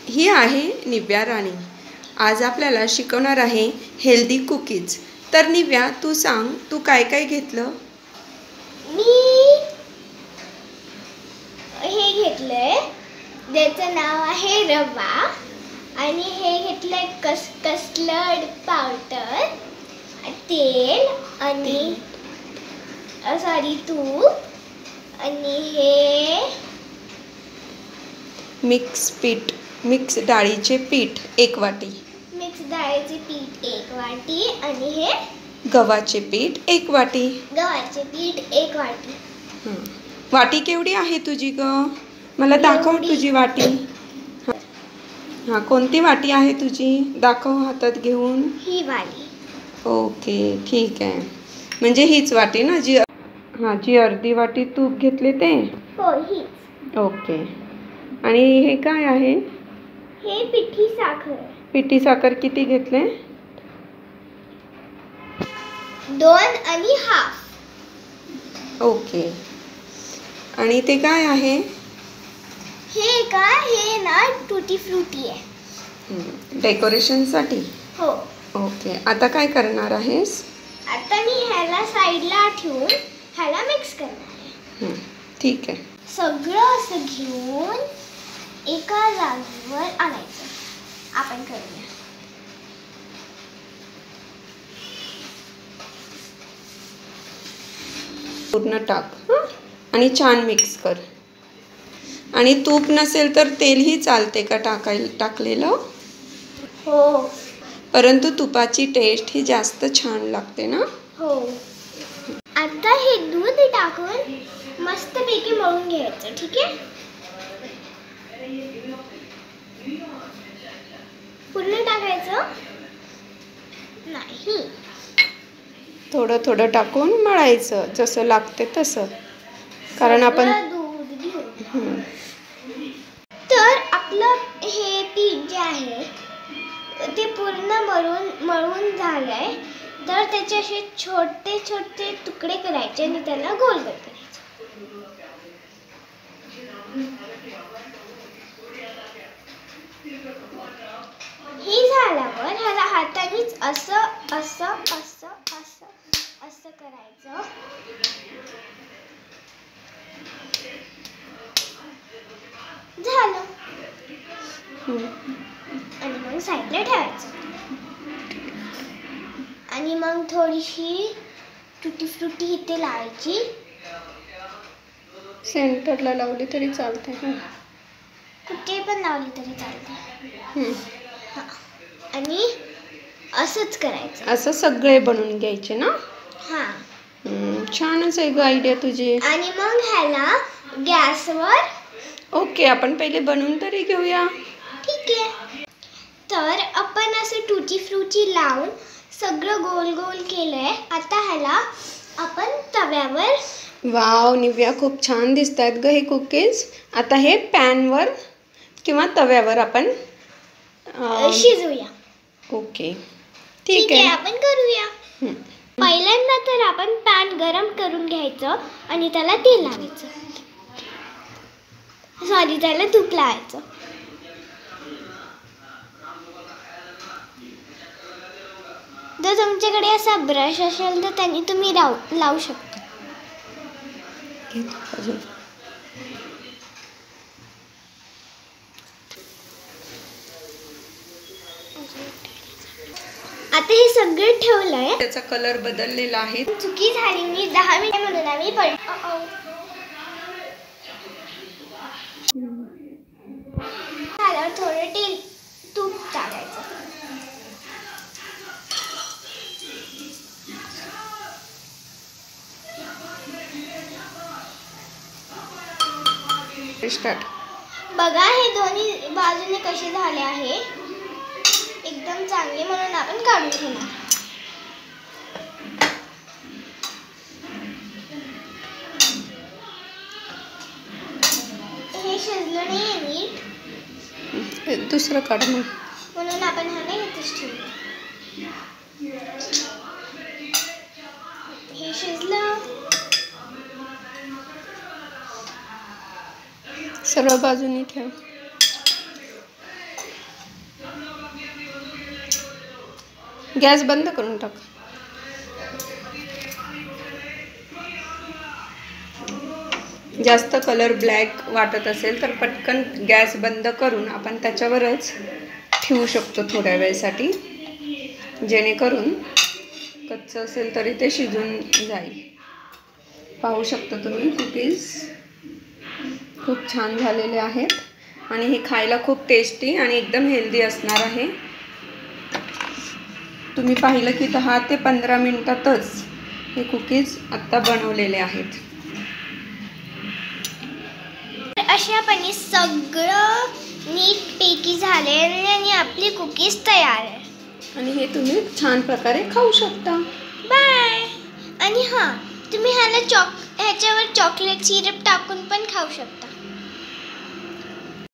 ही आहे निव्या राणी. आज आपल्याला शिकवणार आहे हेल्दी कुकीज. तर निव्या, तू सांग, तू काय काय घेतलं? मी हे घेतलंय, ज्याचं नाव आहे रवा, आणि हे घेतलंय कस्टर्ड पावडर, तेल आणि तूप, आणि हे मिक्स डाळीचे पीठ 1 वाटी, मिक्स डाळीचे पीठ 1 वाटी, आणि हे गव्हाचे पीठ 1 वाटी. गव्हाचे पीठ 1 वाटी. वाटी केवढी आहे तुझी ग? मला दाखव तुझी वाटी. हां, कोणती वाटी आहे तुझी? दाखव हातात घेऊन. ही वाली. ओके, ठीक आहे. म्हणजे हीच वाटी ना जी जी अर्धी वाटी तूप घेतले ते? हो, हीच. ओके. आणि हे काय आहे? हे पिठी साखर. पिठी साखर किती घेतले? 2 आणि हाफ. ओके. आणि ते काय आहे? हे ना टूटी फ्रूटी आहे. डेकोरेशनसाठी? हो. ओके. आता काय करणार आहेस? आता मी ह्याला साईडला ठेवून ह्याला मिक्स करणार आहे. ठीक आहे. सगळं असं घेऊन एका जागेवर आणायचं. आपण करूया. पूर्ण टाक आणि छान मिक्स कर. आणि तूप नसेल तर तेलही चालते का टाकलेलं? हो. परंतु तुपाची टेस्ट ही जास्त छान लागते ना? हो. आता हे दूध टाकून मस्तपैकी मळून घ्यायचं. ठीक आहे? पूर्ण टाकायचं नाही, थोडं थोडं टाकून मळायचं, जसं लागते तसं. कारण आपण दूध घेऊ. तर आपलं हे पीठ जे आहे ते पूर्ण मळून झालंय. तर त्याचे असे छोटे छोटे तुकडे करायचे आणि त्याला गोल गोल करायचे. हे झाल्यावर ह्याला हातानेच असं असं असं असं असं करायचं. झालं. आणि मग साईडला ठेवायचं. आणि मग थोडीशी टूटी फ्रूटी इथे लावायची. सेंटरला लावली तरी चालते. कुठे पण लावली तरी चालते. आणि असंच करायचं. असं सगळे बनवून घ्यायचे ना? हां. छानच आहे ग आयडिया तुझी. आणि मग ह्याला गॅसवर. ओके, आपण पहिले बनवून तरी घेऊया. ठीक आहे. तर आपण असं टूटी फ्रूटी लावून सगळं गोल गोल केलंय. आता ह्याला आपण तव्यावर. वाव निव्या, खूप छान दिसत आहेत ग हे कुकीज. आता हे पॅनवर किंवा तव्यावर आपण शिजवूया. ओके, ठीक आहे. आपण करूया. पहिल्यांदा तर आपण पॅन गरम करून घ्यायचं आणि त्याला तेल लावायचं. त्याला तूप लावायचं. जर तुमच्याकडे असा ब्रश असेल तर त्यांनी तुम्ही लावू शकता. आता हे सगळं ठेवलंय. त्याचा कलर बदललेला आहे. चुकी झाली. मी 10 मिनिट म्हणून आम्ही थोडं तूप टाकायचं. स्टार्ट. बघा हे दोन्ही बाजूने कसे झाले आहे. एकदम चांगले, म्हणून आपण काढून घेणार. हे शिजलं नाहीये नीट. दुसरं काढ मग. म्हणून आपण ह्याला इथेच ठेवलं. हे शिजलं. सर्व बाजूनी ठेव. गॅस बंद करून टाक. जास्त कलर ब्लॅक वाटत असेल तर पटकन गॅस बंद करून आपण त्याच्यावरच ठेवू शकतो थोड्या वेळसाठी, जेणेकरून कच्चं असेल तरी ते शिजून जाईल. पाहू शकता तुम्ही कुकीज खूप छान झालेले आहेत आणि हे खायला खूप टेस्टी आणि एकदम हेल्दी असणार आहे. तुम्ही पाहिलं की 10 ते 15 मिनिटातच हे कुकीज आत्ता बनवलेले आहेत. अशापणे सगळं नीटपैकी झाले आणि आपली कुकीज तयार आहे. आणि हे तुम्ही छान प्रकारे खाऊ शकता. बाय. आणि हां, तुम्ही ह्याच्यावर चॉकलेट सिरप टाकून पण खाऊ शकता.